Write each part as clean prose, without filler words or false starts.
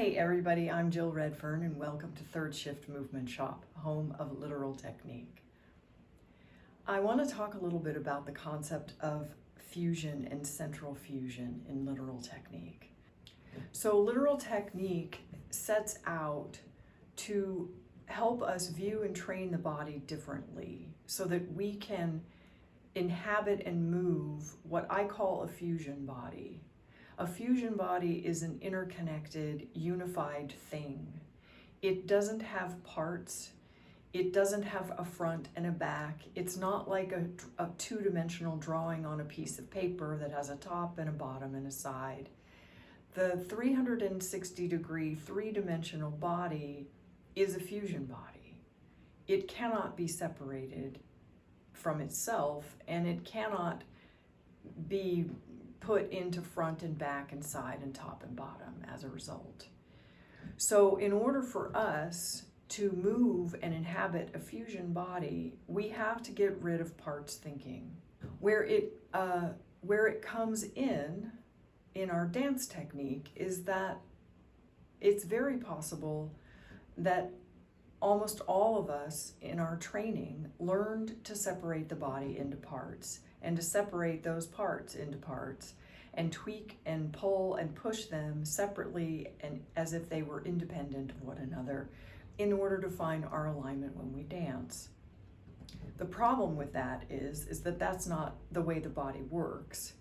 Hey everybody, I'm Jill Redfern and welcome to Third Shift Movement Shop, home of literal technique. I want to talk a little bit about the concept of fusion and central fusion in literal technique. So literal technique sets out to help us view and train the body differently so that we can inhabit and move what I call a fusion body. A fusion body is an interconnected, unified thing. It doesn't have parts. It doesn't have a front and a back. It's not like a two-dimensional drawing on a piece of paper that has a top and a bottom and a side. The 360-degree, three-dimensional body is a fusion body. It cannot be separated from itself, and it cannot be put into front and back and side and top and bottom as a result. So in order for us to move and inhabit a fusion body, we have to get rid of parts thinking. Where it comes in our dance technique is that it's very possible that almost all of us in our training learned to separate the body into parts and to separate those parts into parts and tweak and pull and push them separately and as if they were independent of one another in order to find our alignment when we dance. The problem with that is that that's not the way the body works.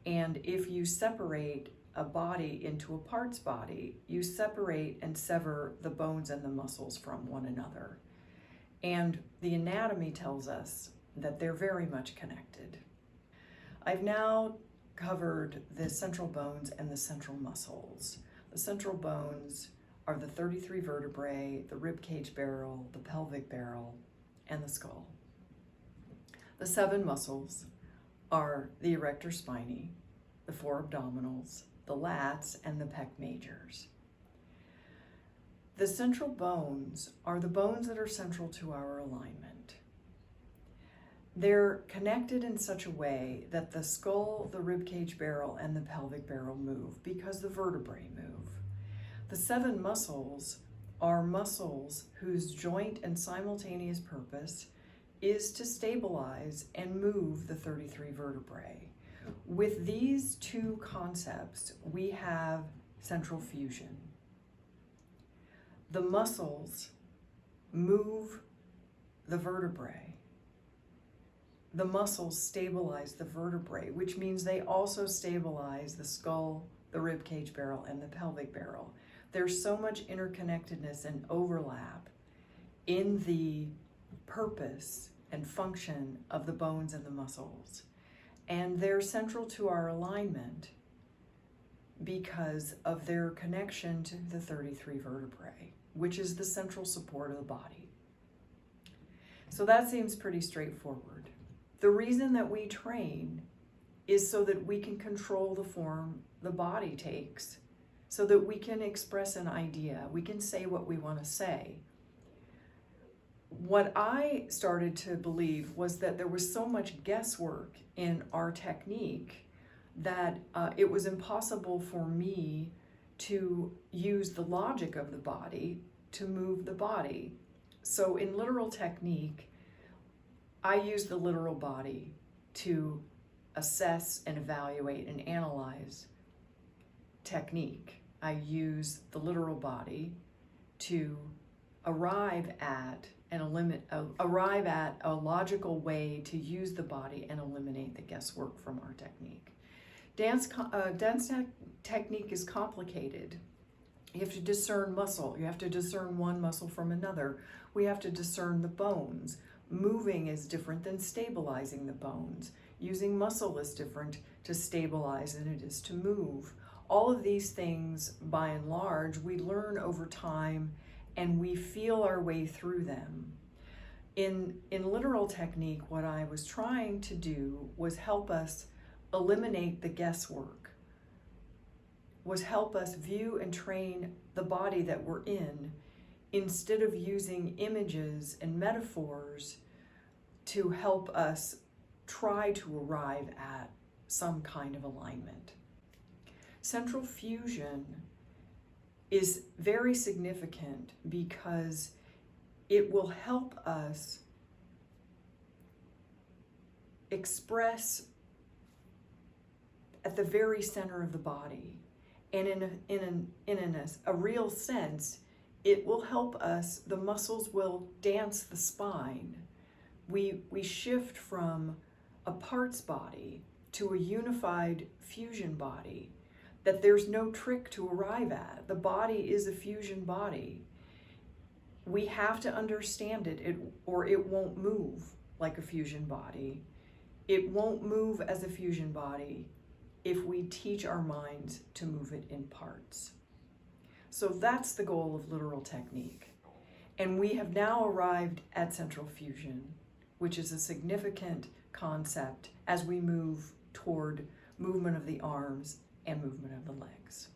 And if you separate a body into a parts body, you separate and sever the bones and the muscles from one another. And the anatomy tells us that they're very much connected. I've now covered the central bones and the central muscles. The central bones are the 33 vertebrae, the rib cage barrel, the pelvic barrel, and the skull. The 7 muscles are the erector spinae, the 4 abdominals, the lats, and the pec majors. The central bones are the bones that are central to our alignment. They're connected in such a way that the skull, the rib cage barrel, and the pelvic barrel move because the vertebrae move. The 7 muscles are muscles whose joint and simultaneous purpose is to stabilize and move the 33 vertebrae. With these two concepts, we have central fusion. The muscles move the vertebrae. The muscles stabilize the vertebrae, which means they also stabilize the skull, the rib cage barrel, and the pelvic barrel. There's so much interconnectedness and overlap in the purpose and function of the bones and the muscles. And they're central to our alignment because of their connection to the 33 vertebrae, which is the central support of the body. So that seems pretty straightforward. The reason that we train is so that we can control the form the body takes, so that we can express an idea, we can say what we want to say. What I started to believe was that there was so much guesswork in our technique that it was impossible for me to use the logic of the body to move the body. So in literal technique, I use the literal body to assess and evaluate and analyze technique. I use the literal body to arrive at a logical way to use the body and eliminate the guesswork from our technique. Dance technique is complicated. You have to discern muscle. You have to discern one muscle from another. We have to discern the bones. Moving is different than stabilizing the bones. Using muscle is different to stabilize than it is to move. All of these things, by and large, we learn over time and we feel our way through them. In literal technique, what I was trying to do was help us eliminate the guesswork, was help us view and train the body that we're in instead of using images and metaphors to help us try to arrive at some kind of alignment. Central fusion is very significant because it will help us express at the very center of the body. And in a real sense, it will help us, the muscles will dance the spine. We shift from a parts body to a unified fusion body, that there's no trick to arrive at. The body is a fusion body. We have to understand it, or it won't move like a fusion body. It won't move as a fusion body if we teach our minds to move it in parts. So that's the goal of literal technique. And we have now arrived at central fusion, which is a significant concept as we move toward movement of the arms and movement of the legs.